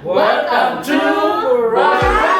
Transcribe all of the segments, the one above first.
Welcome to Boracay!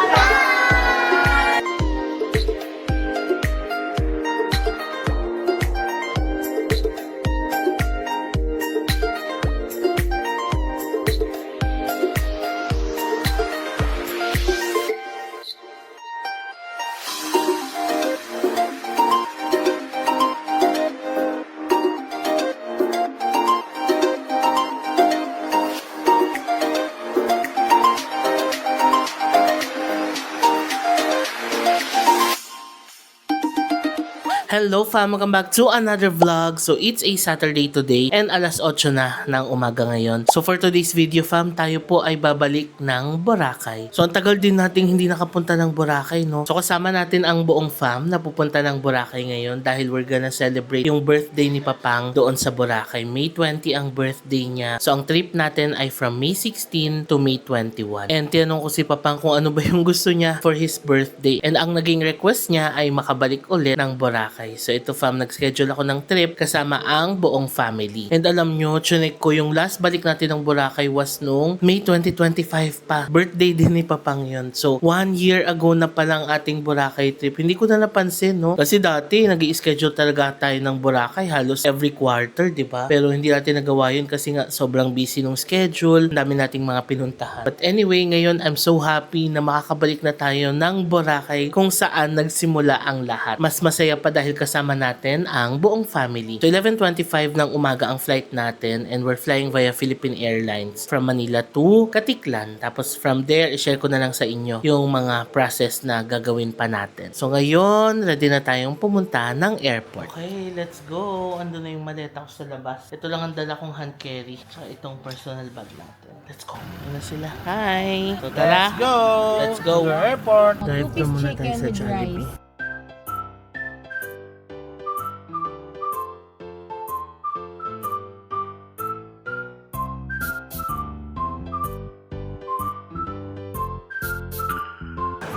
Hello fam, welcome back to another vlog. So it's a Saturday today and alas 8 na ng umaga ngayon. So for today's video fam, tayo po ay babalik ng Boracay. So ang tagal din nating hindi nakapunta ng Boracay, no? So kasama natin ang buong fam na pupunta ng Boracay ngayon dahil we're gonna celebrate yung birthday ni Papang doon sa Boracay. May 20 ang birthday niya. So ang trip natin ay from May 16 to May 21. And tinanong ko si Papang kung ano ba yung gusto niya for his birthday. And ang naging request niya ay makabalik ulit ng Boracay. So ito fam, nag-schedule ako ng trip kasama ang buong family. And alam nyo, chinek ko yung last balik natin ng Boracay was noong May 2025 pa. Birthday din ni Papang yun. So 1 year ago na palang ating Boracay trip. Hindi ko na napansin, no? Kasi dati nag-i-schedule talaga tayo ng Boracay halos every quarter, di ba? Pero hindi natin nagawa yun kasi nga sobrang busy nung schedule. Ang dami nating mga pinuntahan. But anyway, ngayon I'm so happy na makakabalik na tayo ng Boracay kung saan nagsimula ang lahat. Mas masaya pa dahil kasama natin ang buong family. So 11:25 ng umaga ang flight natin and we're flying via Philippine Airlines from Manila to Katiklan. Tapos from there, i-share ko na lang sa inyo yung mga process na gagawin pa natin. So ngayon, ready na tayong pumunta ng airport. Okay, let's go. Ando na yung maleta ko sa labas. Ito lang ang dala kong hand carry. So itong personal bag natin. Let's go. Ano na sila? Hi! So tara! Let's go! Let's go! To the airport! Dive na muna tayo sa Jollibee.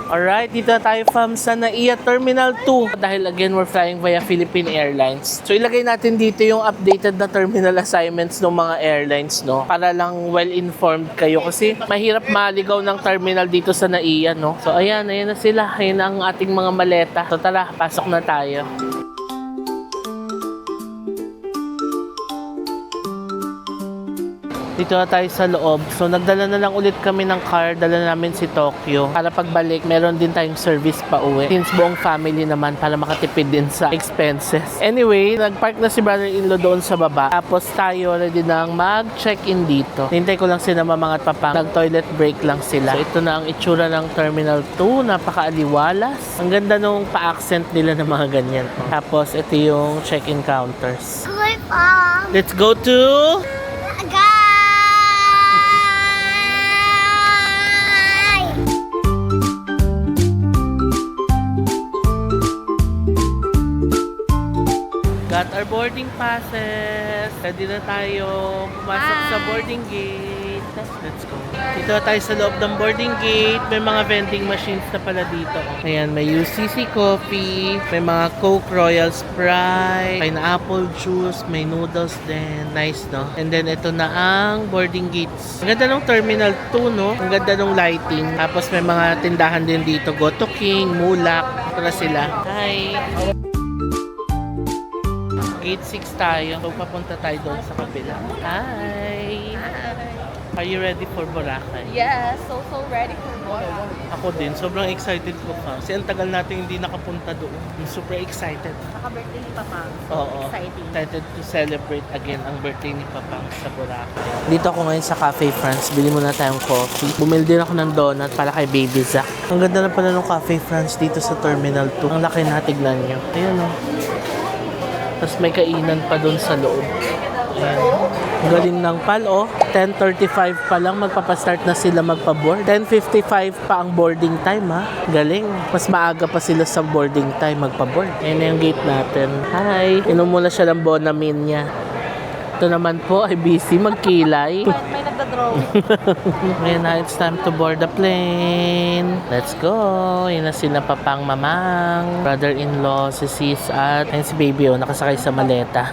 Alright, dito na tayo fam sa NAIA Terminal 2 dahil again we're flying via Philippine Airlines. So ilagay natin dito yung updated na terminal assignments ng mga airlines, no? Para lang well-informed kayo kasi mahirap maligaw ng terminal dito sa NAIA, no? So ayan na sila. Ayan ang ating mga maleta. So tara, pasok na tayo. Dito na tayo sa loob. So, nagdala na lang ulit kami ng car. Dala namin si Tokyo. Para pagbalik, meron din tayong service pa uwi. Since buong family naman, para makatipid din sa expenses. Anyway, nagpark na si brother-in-law doon sa baba. Tapos tayo ready nang mag-check-in dito. Hintay ko lang sila Mamang at Papang. Nag-toilet break lang sila. So, ito na ang itsura ng Terminal 2. Napaka-aliwalas. Ang ganda nung pa-accent nila ng mga ganyan. Tapos, ito yung check-in counters. Hi, Mom. Let's go to... Got our boarding passes. Ready na tayo pumasok sa boarding gate. Let's go. Dito na tayo sa loob ng boarding gate. May mga vending machines na pala dito. Ayan, may UCC coffee, may mga Coke Royal Sprite, pineapple juice, may noodles din. Nice, no? And then, ito na ang boarding gates. Ang ganda ng Terminal 2, no? Ang ganda ng lighting. Tapos, may mga tindahan din dito. Goto King, Mulak. Ito na sila. Hi! Gate 6 tayo. So, papunta tayo doon sa kabila. Hi! Are you ready for Boracay? Yes, so ready for Boracay. Ako din. Sobrang excited ko pa. Kasi ang tagal natin hindi nakapunta doon. I'm super excited. Naka-birthday ni Papang. Oo. Exciting. Excited to celebrate again ang birthday ni Papang sa Boracay. Dito ako ngayon sa Cafe France. Bili muna tayong coffee. Bumili din ako ng donut para kay Baby Zack. Ang ganda na pala ng Cafe France dito sa Terminal 2. Ang laki na, tignan nyo. Ayan o. Tapos may kainan pa doon sa loob. Ayan. Ang galing ng PAL, oh. 10:35 pa lang magpapastart na sila magpa-board. 10:55 pa ang boarding time, ha. Galing. Mas maaga pa sila sa boarding time magpa-board. Ayan na yung gate natin. Hi. Inom muna siya ng Bonamin niya. Ito naman po ay busy magkilay. May nagda-drawing. Ayan na, it's time to board the plane. Let's go. Yun na sila Papang, Mamang, brother-in-law, si Sis at si Baby, oh, nakasakay sa maleta.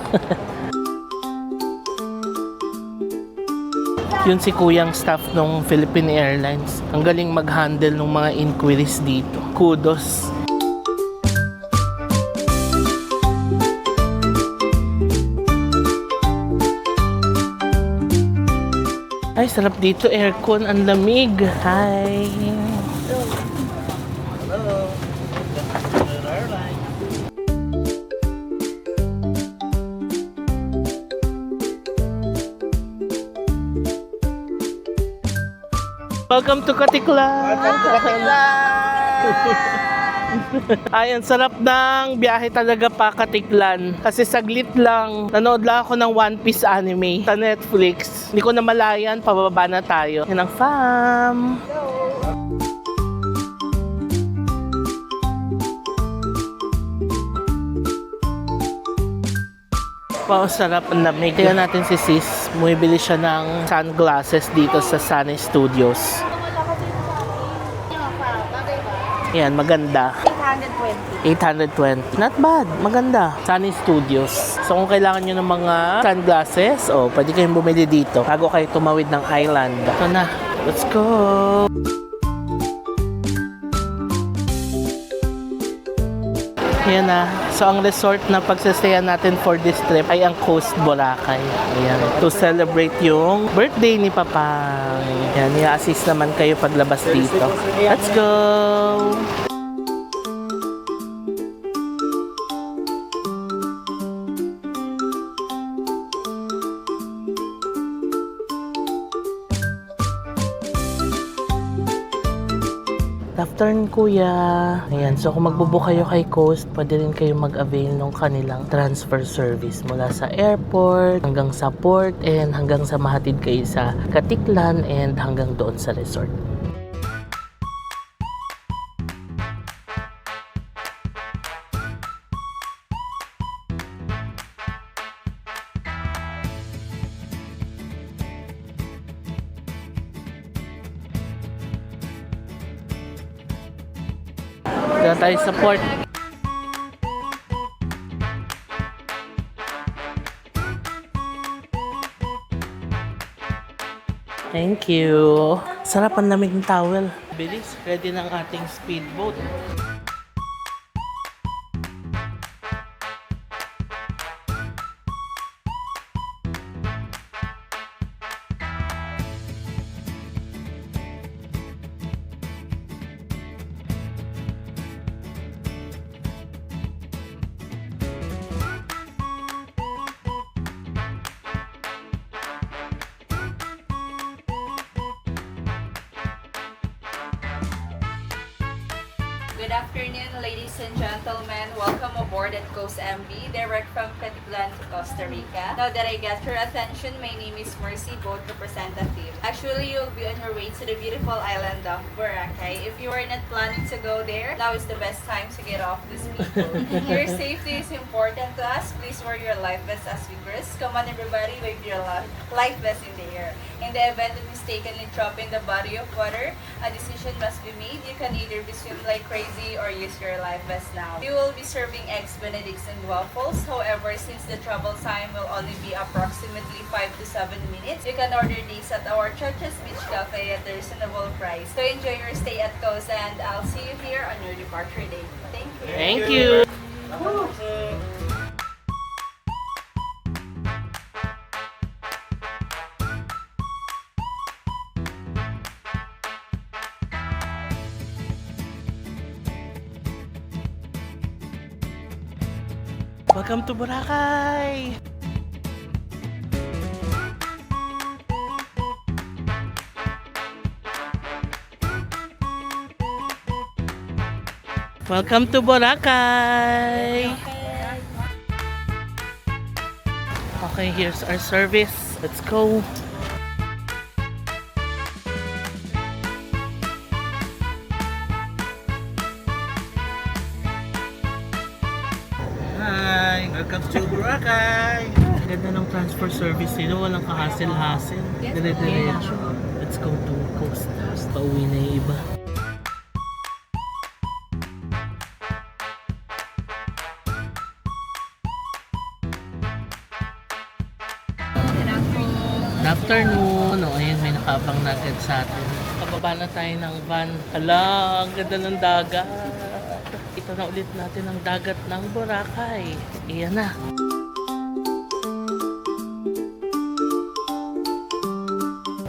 Yun si kuyang staff ng Philippine Airlines. Ang galing mag-handle ng mga inquiries dito. Kudos. Ay, sarap dito. Aircon, ang lamig. Hi. Welcome to Katiklan! Ay, ang sarap ng biyahe talaga pa Katiklan. Kasi saglit lang, nanood lang ako ng One Piece anime sa Netflix. Hindi ko na malayan, pababa na tayo. Yan ang fam! Wow, sarap ang lamig. Kaya natin si Sis, bumibili siya ng sunglasses dito sa Sunny Studios. Yan, maganda. 820. Not bad. Maganda. Sunny Studios. So kung kailangan nyo ng mga sunglasses, pwede kayong bumili dito bago kayo tumawid ng island. Ito na. Let's go! Ayan na. So, ang resort na pagsasayan natin for this trip ay ang Coast Boracay. Ayan. To celebrate yung birthday ni Papang. Ayan. I-assist naman kayo paglabas dito. Let's go! Afternoon, kuya. Ayan, so kung magbubook kayo kay Coast, pwede rin kayo mag-avail ng kanilang transfer service mula sa airport hanggang sa port and hanggang sa mahatid kayo sa Katiklan and hanggang doon sa resort. Kaya tayo sa port. Thank you. Sarap ang lamig ng towel. Bilis, ready ng ating speedboat. Good afternoon, ladies and gentlemen. Welcome aboard at Coast MV, direct from Katiklan to Costa Rica. Now that I get your attention, my name is Mercy, boat representative. Actually, you'll be on your way to the beautiful island of Boracay. If you are not planning to go there, now is the best time to get off this speedboat. Your safety is important to us. Please wear your life vest as we cruise. Come on, everybody, wave your life vest in the air. In the event of mistakenly dropping the body of water, a decision must be made. You can either be swim like crazy or use your life vest now. We will be serving eggs benedicts and waffles. However, since the travel time will only be approximately 5 to 7 minutes, you can order these at our Churches Beach Cafe at a reasonable price. So enjoy your stay at Coast and I'll see you here on your departure day. Thank you. Thank you. Welcome to Boracay! Welcome to Boracay! Okay, here's our service. Let's go! Hi! Welcome to Boracay! Ganda ng transfer service nila. Walang kahassle-hassle. Dire-diretso. Let's go to Coast. Tapos pauwi na yung iba. Good afternoon. O, ayan habang nag-head sa atin. Pababa na tayo ng van. Hala, ang ganda ng dagat. Ito na ulit natin ang dagat ng Boracay. Iyan na.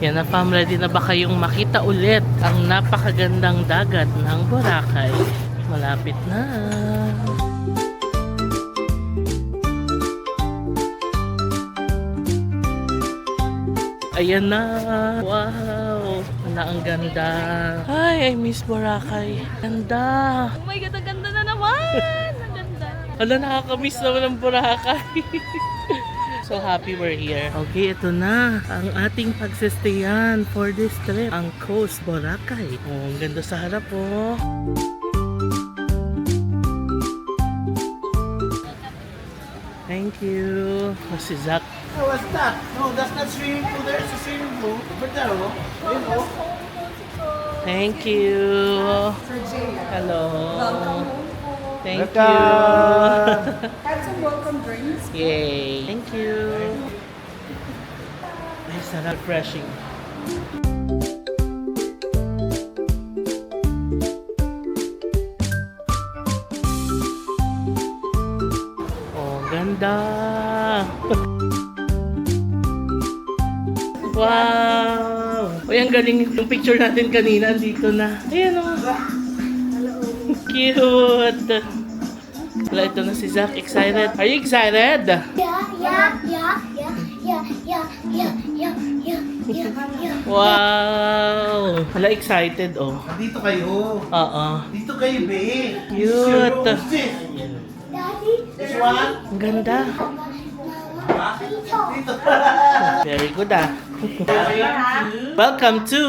Yan na fam, ready na ba kayong makita ulit ang napakagandang dagat ng Boracay? Malapit na. Ayan na. Wow. Wala, ang ganda. Ay, I miss Boracay. Ganda. Oh my God, ang ganda na naman! Ang ganda. Hala, nakakamiss naman ang Boracay. So happy we're here. Okay, ito na ang ating pagsistayan for this trip. Ang Coast Boracay. Oh, ang ganda sa harap oh. Thank you. Oh, si Zach. Oh, what's that? No, that's not swimming pool. There's a swimming pool. Over there, oh. You know. Thank you. Hello. Thank you. Have some welcome drinks. Yay. Thank you. Ay, sarap. Refreshing. Oh, ganda. Wow. Uy, ang galing yung picture natin kanina. Andito na. Ayan o. Cute. Wala, ito na si Zach. Excited? Are you excited? Wow! Wala, excited oh. Dito kayo. Oo. Dito kayo, be. Cute. This one. Ang ganda. Dito. Very good ah. Welcome to...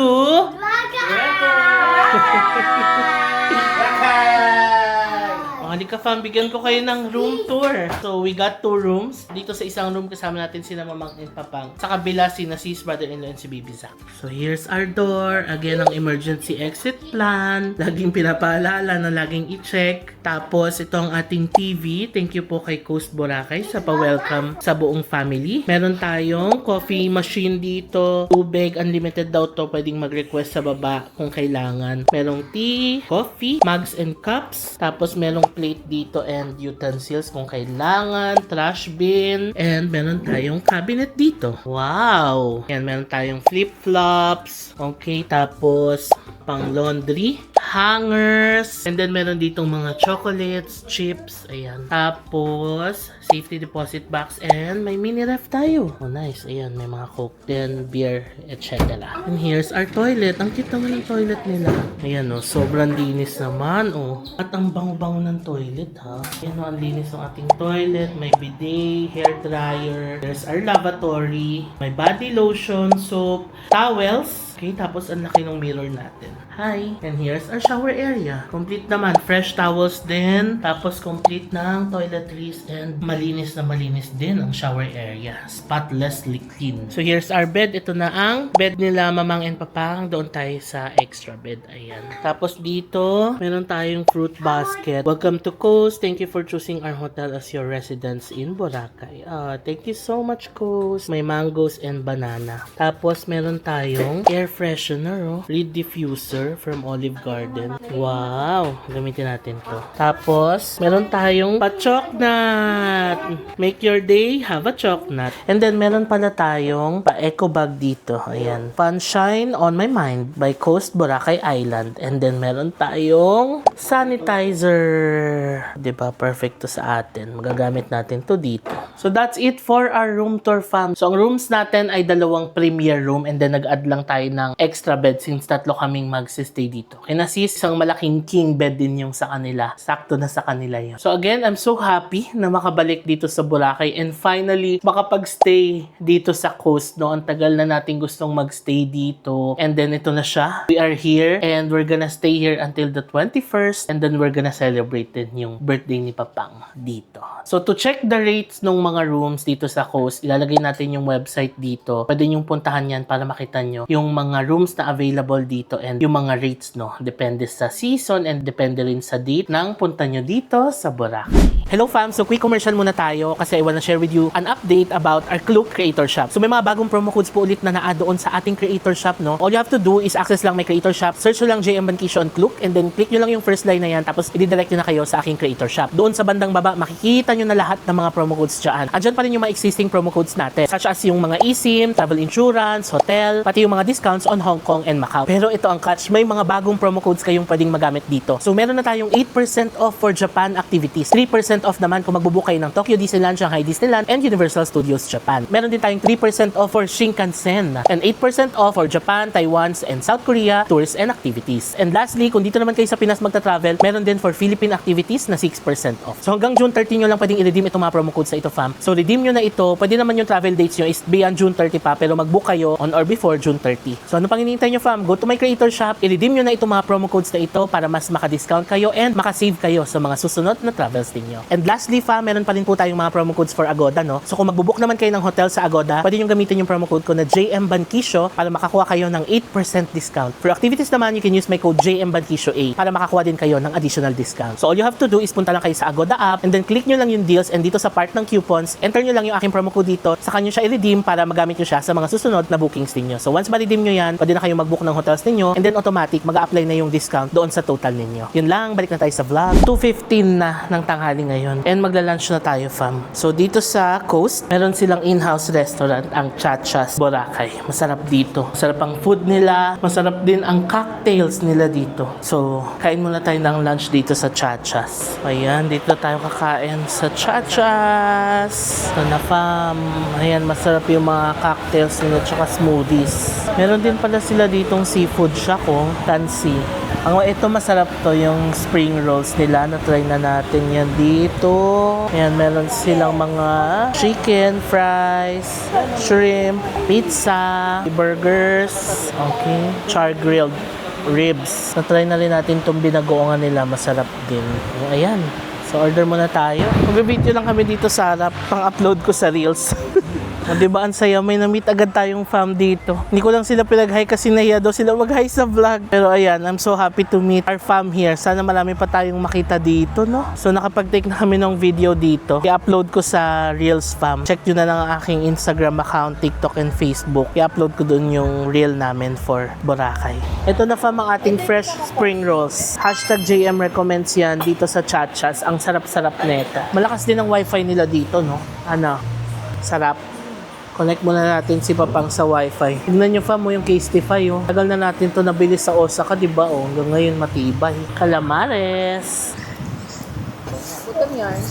Oh, halika fam, bigyan ko kayo ng room tour. So, we got 2 rooms. Dito sa isang room kasama natin sina Mamang and Papang. Sa kabila, sina sis, brother-in-law, and si Baby Zach. So, here's our door. Again, ang emergency exit plan. Laging pinapaalala na laging i-check. Tapos, ito ang ating TV. Thank you po kay Coast Boracay sa pa-welcome sa buong family. Meron tayong coffee machine dito. Tubig, unlimited daw to. Pwedeng mag-request sa baba kung kailangan. Merong tea, coffee, mugs and cups. Tapos, merong plate dito and utensils kung kailangan. Trash bin. And meron tayong cabinet dito. Wow! Yan, meron tayong flip-flops. Okay, tapos pang laundry, hangers, and then meron ditong mga chocolates, chips, ayan. Tapos, safety deposit box, and may mini ref tayo. Oh, nice. Ayan, may mga coke, then beer, etc. And here's our toilet. Ang cute naman ng toilet nila. Ayan, oh, sobrang linis naman, oh. At ang bango-bango ng toilet, ha. Ayan, oh, ang linis ng ating toilet. May bidet, hair dryer. There's our lavatory. May body lotion, soap, towels. Okay, tapos ang laki ng mirror natin. Hi! And here's our shower area. Complete naman. Fresh towels din. Tapos complete ng toiletries and malinis na malinis din ang shower area. Spotlessly clean. So here's our bed. Ito na ang bed nila Mamang and Papang. Doon tayo sa extra bed. Ayan. Tapos dito, meron tayong fruit basket. Welcome to Coast. Thank you for choosing our hotel as your residence in Boracay. Thank you so much, Coast. May mangoes and banana. Tapos meron tayong air freshener, oh. Reed diffuser from Olive Garden. Wow! Gamitin natin to. Tapos, meron tayong pa-choknut. Make your day, have a choknut. And then, meron pala tayong pa-eco bag dito. Ayan. Sunshine on my mind by Coast Boracay Island. And then, meron tayong sanitizer. Diba? Perfect to sa atin. Magagamit natin to dito. So, that's it for our room tour, fam. So, ang rooms natin ay 2 premier room and then nag-add lang tayo ng extra bed since 3 kaming mag-stay dito. Kaya sis, isang malaking king bed din yung sa kanila. Sakto na sa kanila yun. So again, I'm so happy na makabalik dito sa Boracay and finally makapag-stay dito sa coast. No? Ang tagal na natin gustong mag-stay dito. And then ito na siya. We are here and we're gonna stay here until the 21st and then we're gonna celebrate din yung birthday ni Papang dito. So to check the rates ng mga rooms dito sa coast, ilalagay natin yung website dito. Pwede nyo puntahan yan para makita nyo yung mga rooms na available dito and yung mga rates, no? Depende sa season and depende rin sa date ng punta nyo dito sa Boracay. Hello fam, so quick commercial muna tayo kasi I wanna share with you an update about our Klook Creator Shop. So may mga bagong promo codes po ulit na na-add doon sa ating Creator Shop, no? All you have to do is access lang my Creator Shop, search nyo lang JM Bankisyo on Klook, and then click nyo lang yung first line na yan, tapos i-direct nyo na kayo sa aking Creator Shop. Doon sa bandang baba, makikita nyo na lahat ng mga promo codes dyan. Andyan pa rin yung mga existing promo codes natin, such as yung mga eSIM, travel insurance, hotel, pati yung mga discounts on Hong Kong and Macau. Pero ito ang catch, may mga bagong promo codes kayong pwedeng magamit dito. So meron na tayong 8% off for Japan activities, 3% off naman kung magbubook kayo ng Tokyo Disneyland, Shanghai Disneyland, and Universal Studios Japan. Meron din tayong 3% off for Shinkansen, and 8% off for Japan, Taiwan, and South Korea tours and activities. And lastly, kung dito naman kayo sa Pinas magta-travel, meron din for Philippine activities na 6% off. So hanggang June 30 nyo lang pwedeng i-redeem itong mga promo codes sa ito, fam. So redeem nyo na ito. Pwede naman yung travel dates nyo is beyond June 30 pa, pero mag-book kayo on or before June 30. So ano pang hinihintay nyo, fam? Go to my Creator Shop, i-redeem nyo na itong mga promo codes na ito para mas maka-discount kayo and maka-save kayo sa mga susunod na travels ninyo. And lastly, fam, meron pa rin po tayong mga promo codes for Agoda, no? So kung magbubook naman kayo ng hotel sa Agoda, pwede nyo gamitin yung promo code ko na JM Bankisyo para makakuha kayo ng 8% discount. For activities naman, you can use my code JM Bankisyo A para makakuha din kayo ng additional discount. So all you have to do is punta lang kayo sa Agoda app and then click nyo lang yung deals, and dito sa part ng coupons, enter nyo lang yung aking promo code dito, saka nyo siya i-redeem para magamit nyo siya sa mga susunod na bookings ninyo. So once ma-redeem nyo yan, pwede na kayo mag-book ng hotels ninyo, and then automatic mag-a-apply na yung discount doon sa total ninyo. Yun lang, balik na tayo sa vlog. 2:15 na ng tanghali ngayon and magla-lunch na tayo, fam. So dito sa Coast, meron silang in-house restaurant, ang Chachas Boracay. Masarap dito. Masarap ang food nila. Masarap din ang cocktails nila dito. So, kain muna tayo ng lunch dito sa Chachas. Ayan, dito tayo kakain sa Chachas. Ito na, fam. Ayan, masarap yung mga cocktails nila tsaka smoothies. Meron din pala sila ditong seafood shack, oh. Tansi. Ito masarap to, yung spring rolls nila. Na-try na natin yan dito. Ayan, meron silang mga chicken, fries, shrimp, pizza, burgers, okay, char-grilled ribs. Na-try na rin natin itong binagoongan nila. Masarap din. Ayan. So, order muna tayo. Mag-video lang kami dito sa harap. Pang-upload ko sa Reels. O, diba, ang saya, may na-meet agad tayong fam dito. Hindi ko lang sila pinag-hi kasi nahiya daw sila mag-hi sa vlog. Pero ayan, I'm so happy to meet our fam here. Sana marami pa tayong makita dito, no? So nakapag-take na kami ng video dito. I-upload ko sa Reels, fam. Check nyo na lang ang aking Instagram account, TikTok, and Facebook. I-upload ko dun yung reel namin for Boracay. Ito na, fam, ang ating fresh spring rolls. Hashtag JM recommends yan dito sa Chachas. Ang sarap-sarap neta. Malakas din ang wifi nila dito, no? Ano? Sarap. Connect muna natin si Papang sa wifi. Tignan nyo, fam, mo yung Casetify, oh. Tagal na natin to nabili sa Osaka, diba, oh. Hanggang ngayon matibay. Calamares. Butom yarn.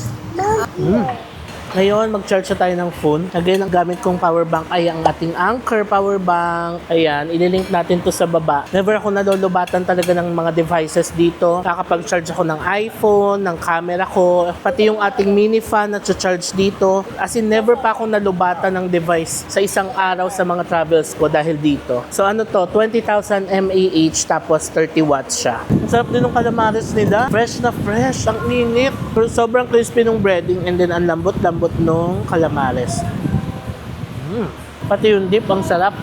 Ngayon, mag-charge na tayo ng phone. Again, ang gamit kong power bank ay ang ating Anker power bank. Ayan, ililink natin to sa baba. Never ako nalulubatan talaga ng mga devices dito. Nakakapag-charge ako ng iPhone, ng camera ko, pati yung ating mini fan na charge dito. As in, never pa ako nalubatan ng device sa isang araw sa mga travels ko dahil dito. So ano to, 20,000 mAh tapos 30 watts siya. Ang sarap din ng calamares nila. Fresh na fresh. Ang init. Pero sobrang crispy ng breading and then ang lambot-lambot nung calamares. Pati yung dip, ang sarap.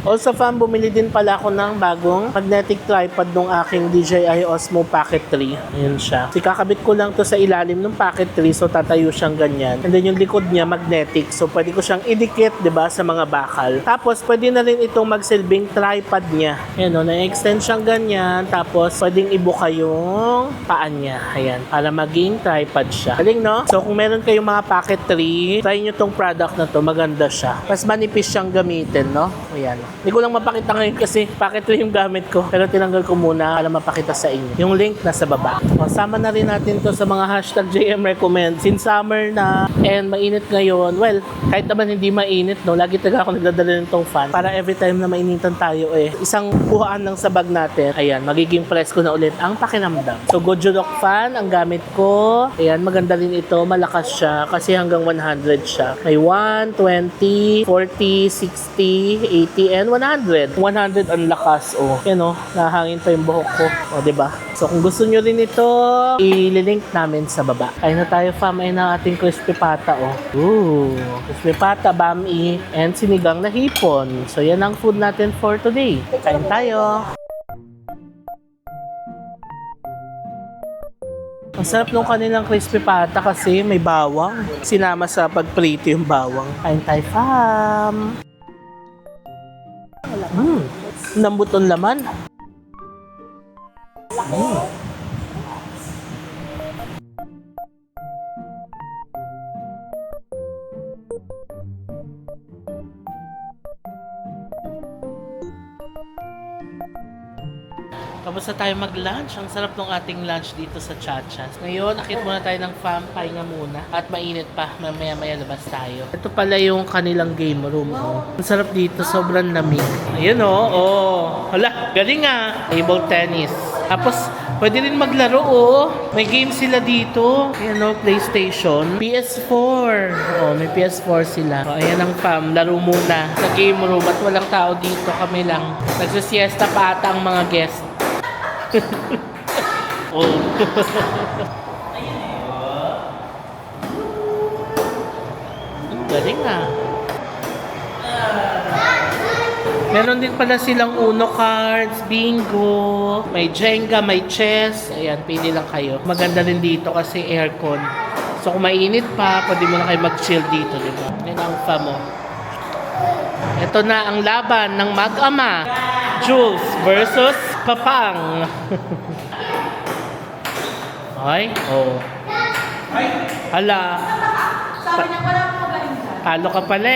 Also, fam, bumili din pala ako ng bagong magnetic tripod ng aking DJI Osmo Pocket 3. Ayan siya. Kakabit ko lang to sa ilalim ng Pocket 3, so tatayo siyang ganyan. And then yung likod niya magnetic, so pwede ko siyang idikit, 'di ba, sa mga bakal. Tapos pwede na rin itong magsilbing tripod niya. Ayan, no, na-extend siyang ganyan. Tapos pwedeng ibuka yung paan niya. Ayan, para maging tripod siya. Galing, no? So kung meron kayong mga Pocket 3, try nyo tong product na to. Maganda siya. Mas manipis siyang gamitin, no? Ayan. Hindi ko lang mapakita ngayon kasi Pocket 3 yung gamit ko. Pero tinanggal ko muna para mapakita sa inyo. Yung link nasa baba. O, sama na rin natin to sa mga hashtag JM recommend. Since summer na and mainit ngayon, well, kahit naman hindi mainit, no, lagi talaga ako nagdadala nitong fan para every time na mainitan tayo, isang kuhaan ng sabag natin, ayan, magiging presko na ulit ang pakinamdam. So, Gojolok fan ang gamit ko. Ayan, maganda rin ito. Malakas siya kasi hanggang 100 siya. May 1, 20, 40, 60, 80, and 100. 100 ang lakas, oh. Yan, oh, nahangin pa yung buhok ko. O, diba? So, kung gusto nyo rin ito, i-link namin sa baba. Kain na tayo, fam. Ayun ang ating crispy pata, oh. Ooh, crispy pata, bami, and sinigang na hipon. So, yan ang food natin for today. Kain tayo. Ang sarap nung kanilang crispy pata kasi may bawang. Sinama sa pagprito yung bawang. Kain tayo, fam. Lambot ang laman. Tapos na tayo mag-lunch. Ang sarap ng ating lunch dito sa Chachas. Ngayon, akit muna tayo ng fam, pahinga muna. At mainit pa, mamaya-maya labas tayo. Ito pala yung kanilang game room. Oh. Ang sarap dito, sobrang lamig. Ayun oh. Hala, galing nga. Table tennis. Tapos, pwede rin maglaro May game sila dito. Ayan PlayStation. PS4. May PS4 sila. Ayan ang fam, laro muna sa game room. At walang tao dito, kami lang. Nagsisiesta pa ata ang mga guest. Galing Meron din pala silang Uno cards, bingo, may Jenga, may chess. Ayan, pili lang kayo. Maganda rin dito kasi aircon. So kung mainit pa, pwede mo na kayo mag-chill dito, di ba? Yan ang famo. Ito na ang laban ng mag-ama. Jules versus Papang. Okay? Hala. Talo ka pala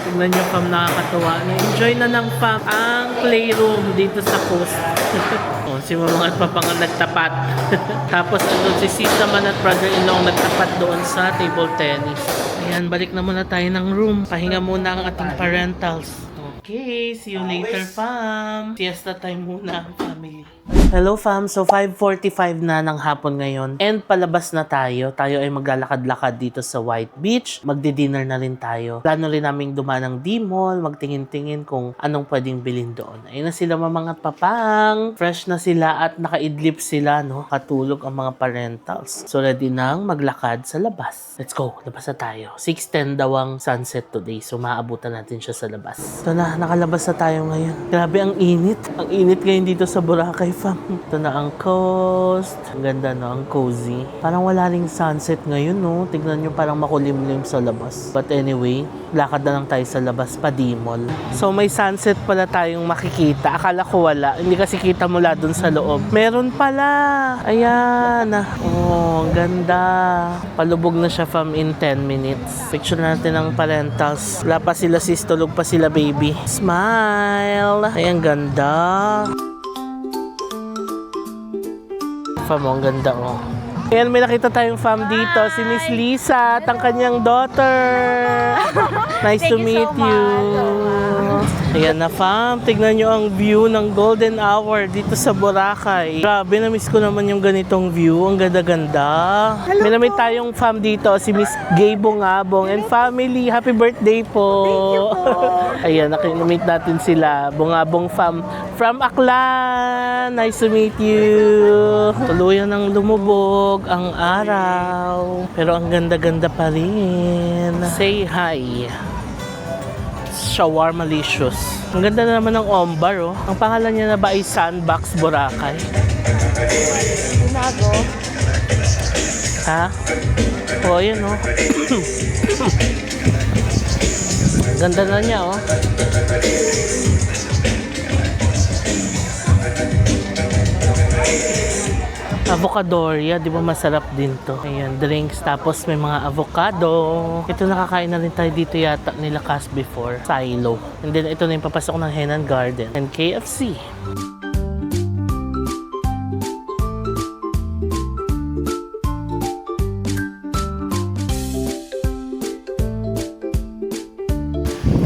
Tingnan nyo fam, nakakatawa. Na-enjoy na ng fam ang playroom dito sa coast. Si Mamang at Papang ang nagtapat. Tapos si Sis naman at brother-in-law ang nagtapat doon sa table tennis. Ayan, balik na muna tayo ng room. Pahinga muna ang ating parentals. Okay, see you later, fam. Siesta time muna ang family. Hello, fam. So, 5:45 na ng hapon ngayon. And palabas na tayo. Tayo ay maglalakad-lakad dito sa White Beach. Magdi-dinner na rin tayo. Plano rin namin dumaan ng D-Mall. Magtingin-tingin kung anong pwedeng bilhin doon. Ayun na sila, Mamang at Papang. Fresh na sila at nakaidlip sila, no? Katulog ang mga parentals. So, ready nang maglakad sa labas. Let's go. Labas na tayo. 6:10 daw ang sunset today. So, maabutan natin siya sa labas. Ito na, nakalabas na tayo ngayon. Grabe ang init. Ang init ngayon dito sa Boracay, fam. Ito na ang coast. Ang ganda, no? Ang cozy. Parang wala ring sunset ngayon, no? Tignan nyo, parang makulimlim sa labas. But anyway, lakad na lang tayo sa labas pa D-Mall. So, may sunset pala tayong makikita. Akala ko wala. Hindi kasi kita mula dun sa loob. Meron pala. Ayan. Ang ganda. Palubog na siya, fam, in 10 minutes. Picture natin ang parentals. Wala pa sila sis, tulog pa sila baby. Smile. Ayan, ganda. Fam, ang ganda Ayan, may nakita tayong fam dito. Si Miss Lisa at ang kanyang daughter. Nice to meet you. Ayan na, fam. Tignan nyo ang view ng golden hour dito sa Boracay. Grabe, na-miss ko naman yung ganitong view. Ang ganda-ganda. May namin tayong fam dito, si Miss Gay Bungabong and family. Happy birthday po. Thank you po. Ayan, nakinamit natin sila. Bungabong fam from Aklan. Nice to meet you. Tuluyan ng lumubog ang araw. Pero ang ganda-ganda pa rin. Say hi. Shawarmalicious. Ang ganda na naman ng ombar, Ang pangalan niya na ba ay Sandbox Boracay? Binago. Ha? Yun, Ganda na niya, Avocadoria, di ba masarap din to? Ayan, drinks, tapos may mga avocado. Ito nakakain na rin tayo dito yata nila Cas before. Silo. And then ito na yung papasok ng Henan Garden and KFC.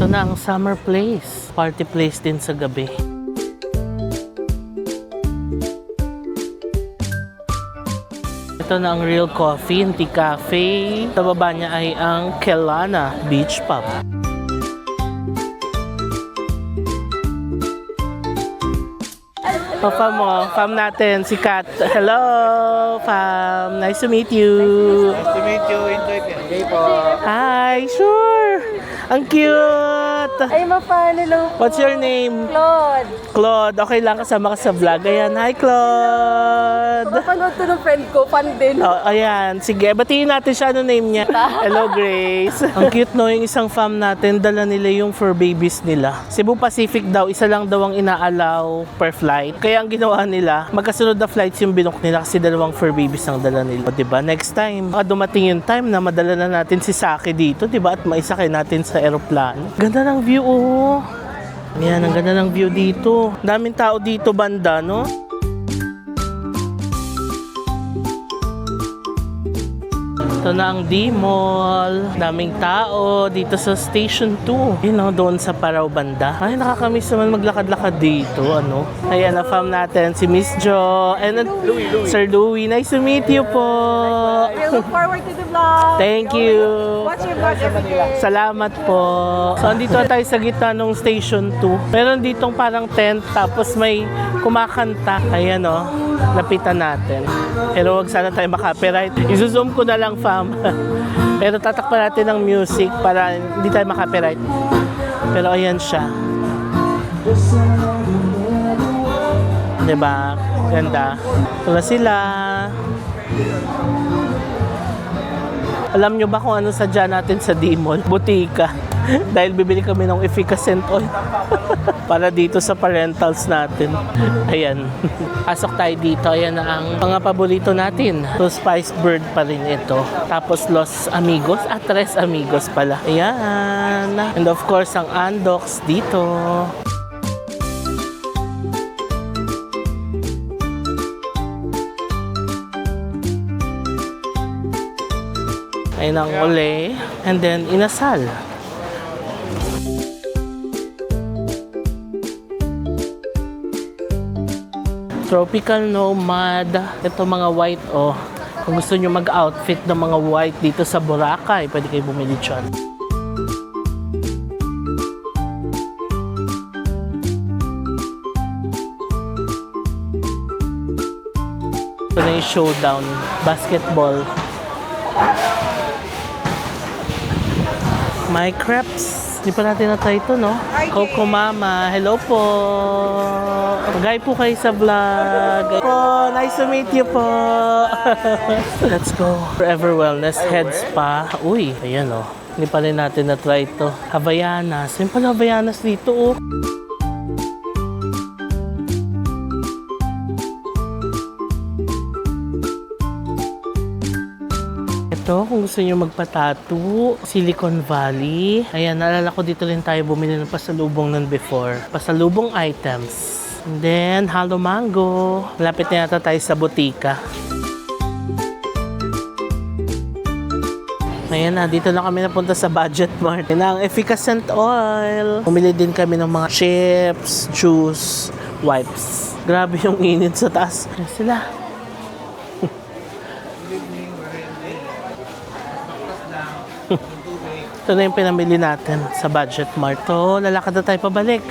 Ito na ang summer place. Party place din sa gabi. Ito na ang Real Coffee, Tea Cafe. Sa baba niya ay ang Kelana Beach Pub. Fam natin, si Kat. Hello, fam. Nice to meet you. Nice to meet you. Enjoy po. Hi, sure. Ang cute. Ay, mapaan. Hello po. What's your name? Claude. Claude. Okay lang, kasama ka sa vlog. Ayan, hi Claude. Papanood to ng friend ko. Fan din. Oh, ayan. Sige, batiin natin siya. Ano name niya? Hello, Grace. Ang cute no, yung isang fam natin, dala nila yung fur babies nila. Cebu Pacific daw, isa lang daw ang inaalaw per flight. Kaya ang ginawa nila, magkasunod na flights yung binok nila kasi dalawang fur babies ang dala nila. O, diba? Next time, baka dumating yung time na madala na natin si Saki dito, diba? At maisakay natin sa aeroplano. Ganda ng view, oh. Yan, ang ganda ng view dito. Daming tao dito banda, no? Ito na ang D-Mall. Daming tao dito sa Station 2. You know, doon sa Parao banda. Ay, nakakamiss naman maglakad-lakad dito. Ano? Ayan, na-fam natin si Miss Jo. And Sir Louie. Nice to meet you po. I look forward to the vlog. Thank you. Watch your vlog every day. Salamat po. So, andito na tayo sa gitna ng Station 2. Meron ditong parang tent, tapos may kumakanta. Ayan o, lapitan natin. Pero wag sana tayo makapiright. I-zoom ko na lang, fam. Pero tatakpan natin ng music para hindi tayo makapiright. Pero ayan siya. Diba? Ganda. Ito na sila. Alam nyo ba kung ano sadya natin sa D-Mall? Butika. Dahil bibili kami ng efficacent oil para dito sa parentals natin. Ayan. Pasok tayo dito. Ayan na ang mga paborito natin. So, Spice Bird pa rin ito. Tapos Los Amigos. Tres Amigos pala. Ayan. And of course, ang Andox dito. Ayan ang Ole. And then, Inasal. Tropical Nomad. Ito mga white, oh. Kung gusto nyo mag-outfit ng mga white dito sa Boracay, pwede kayo bumili dyan. Ito na yung showdown. Basketball. My crepes. Hindi pa natin na-try ito, no? Coco Mama. Hello po. Magay po kayo sa vlog. Po, nice to meet you po. Let's go. Forever Wellness Head Spa. Uy, ayan, oh. Hindi pa rin natin na-try ito. Havaianas. Yung pala Havaianas dito, oh. Ito, kung gusto nyo magpa-tattoo, Silicon Valley. Ayan, naalala ko dito rin tayo bumili ng pasalubong nun before. Pasalubong items. And then, Halo Mango. Malapit na yata tayo sa butika. Ayan na, dito na kami napunta sa Budget Mart. Yan ang efficacent oil. Bumili din kami ng mga chips, juice, wipes. Grabe yung init sa taas. Ayan sila. Ito na yung pinamili natin sa Budget Mart. So, lalakad na tayo pabalik.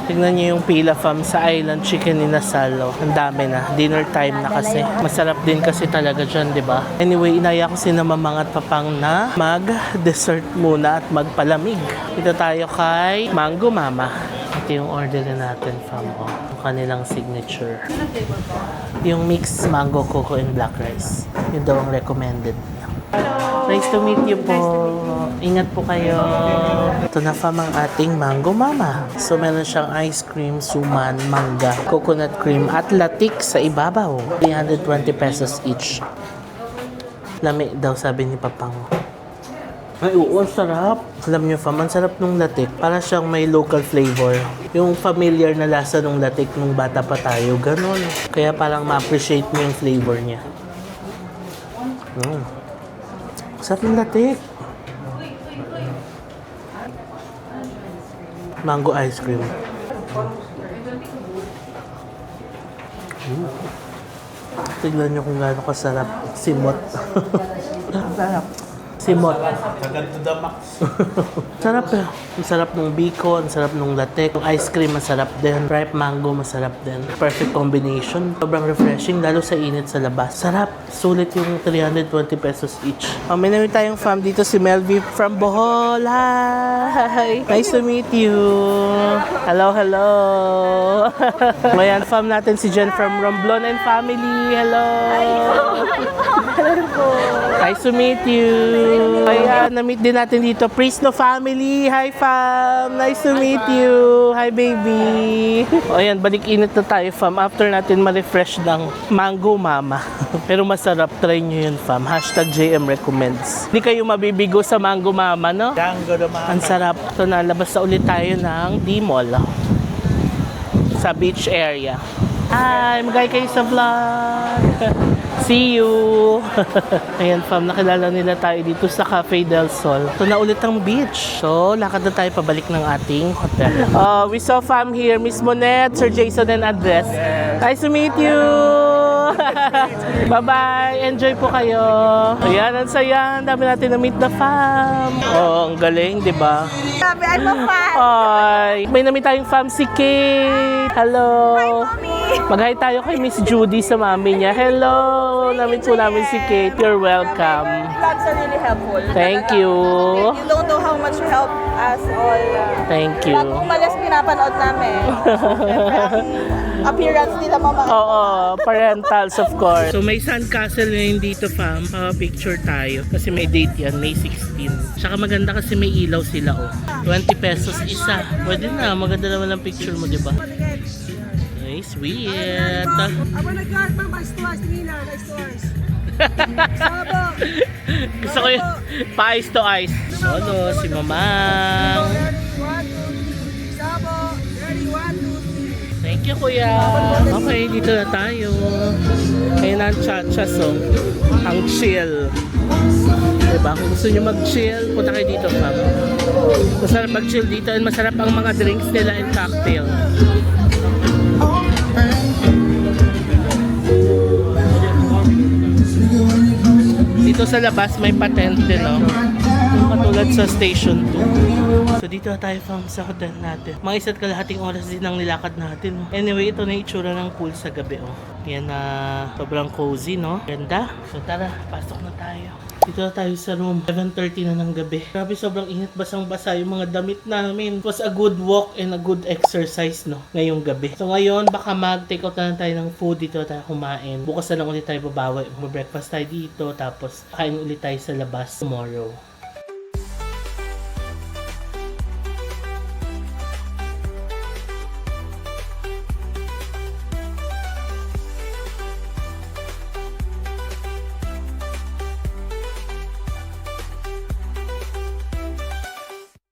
Tignan niyo yung pila, fam, sa Island Chicken Inasal. Ang dami na. Dinner time na kasi. Masarap din kasi talaga dyan, di ba? Anyway, inaya ko si na Mamang at Papang na mag-dessert muna at magpalamig. Dito tayo kay Mango Mama. Ito yung order natin, fam. Yung kanilang signature. Yung mixed mango, coco, and black rice. Yun daw ang recommended. Nice to meet you po. Ingat po kayo. Ito na, fam, ang ating Mango Mama. So, meron siyang ice cream, suman, mangga, coconut cream, at latik sa ibabaw. 320 pesos each. Lami daw, sabi ni Papang. Ay, oo, ang sarap. Alam niyo, fam, ang sarap nung latik. Para siyang may local flavor. Yung familiar na lasa nung latik nung bata pa tayo, ganun. Kaya parang ma-appreciate mo yung flavor niya. Sarap ng latik. Mango ice cream. Tignan nyo kung gaano kasarap. Simot. Sarap. Simot. Sagad to the max. Sarap eh. Ang sarap ng biko, ang sarap ng latte. Yung ice cream, masarap din. Ripe mango, masarap din. Perfect combination. Sobrang refreshing, lalo sa init sa labas. Sarap. Sulit yung 320 pesos each. May namin tayong fam dito, si Melvie from Bohol. Hi! Nice to meet you. Hello, hello. Ngayon, fam natin si Jen from Romblon and family. Hello. Nice to meet you. Kaya na-meet din natin dito, Prisno family. Hi fam, nice to meet you. Hi baby. O ayan, balik init na tayo fam. After natin ma-refresh ng Mango Mama. Pero masarap, try nyo yun fam. #JM recommends. Hindi kayo mabibigo sa Mango Mama, no? Django the mama. Ang sarap. Ito na, labas na ulit tayo ng D-Mall. Sa beach area. Hi, magay kayo sa vlog. See you! Ayan fam, nakilala nila tayo dito sa Cafe del Sol. Ito na ulit ang beach. So, lakad na tayo pabalik ng ating hotel. We saw fam here, Miss Monette, Sir Jason and Andres. Nice to meet you! Bye-bye! Enjoy po kayo! Ayan, ang saya. Ang dami natin na-meet na fam. Oh, ang galing, di ba? Sabi, I'm a fan. Ay, may na-meet tayong fam si Kate. Hello! Hi, Mommy. Mag-hi tayo kay Miss Judy sa mami niya. Hello! Namin po namin si Kate. You're welcome. Vlogs are really helpful. Thank you. You don't know how much you help us all. Thank you. Pag umalis, pinapanood namin. Appearance nila mama. Oo, parentals of course. So may sandcastle ngayon dito fam. Picture tayo. Kasi may date yan, May 16. Tsaka maganda kasi may ilaw sila oh. 20 pesos isa. Pwede na, maganda naman ang picture mo, di ba? Ay, sweet. Gusto ko yun. Pa-ice to ice. Solo, si Mamang. Thank you, kuya. Okay, dito na tayo. Ngayon ang cha-cha song. Ang chill. Diba? Kung gusto nyo mag-chill, punta kayo dito, fam. Masarap mag-chill dito and masarap ang mga drinks nila and cocktail. Dito sa labas may patente, no? Katulad sa station 2. So dito na tayo fam sa hotel natin. Mga isa't kalahating oras din ang nilakad natin. Anyway, ito na yung itsura ng pool sa gabi. Oh. Yan na sobrang cozy, no? Ganda. So tara, pasok na tayo. Dito na tayo sa room. 7:30 na ng gabi. Grabe, sobrang init, basang-basa yung mga damit namin. It was a good walk and a good exercise, no? Ngayong gabi. So ngayon, baka mag-take out na lang tayo ng food. Dito na tayo kumain. Bukas na lang ulit tayo babawi. Mag-breakfast tayo dito. Tapos, kain ulit tayo sa labas tomorrow.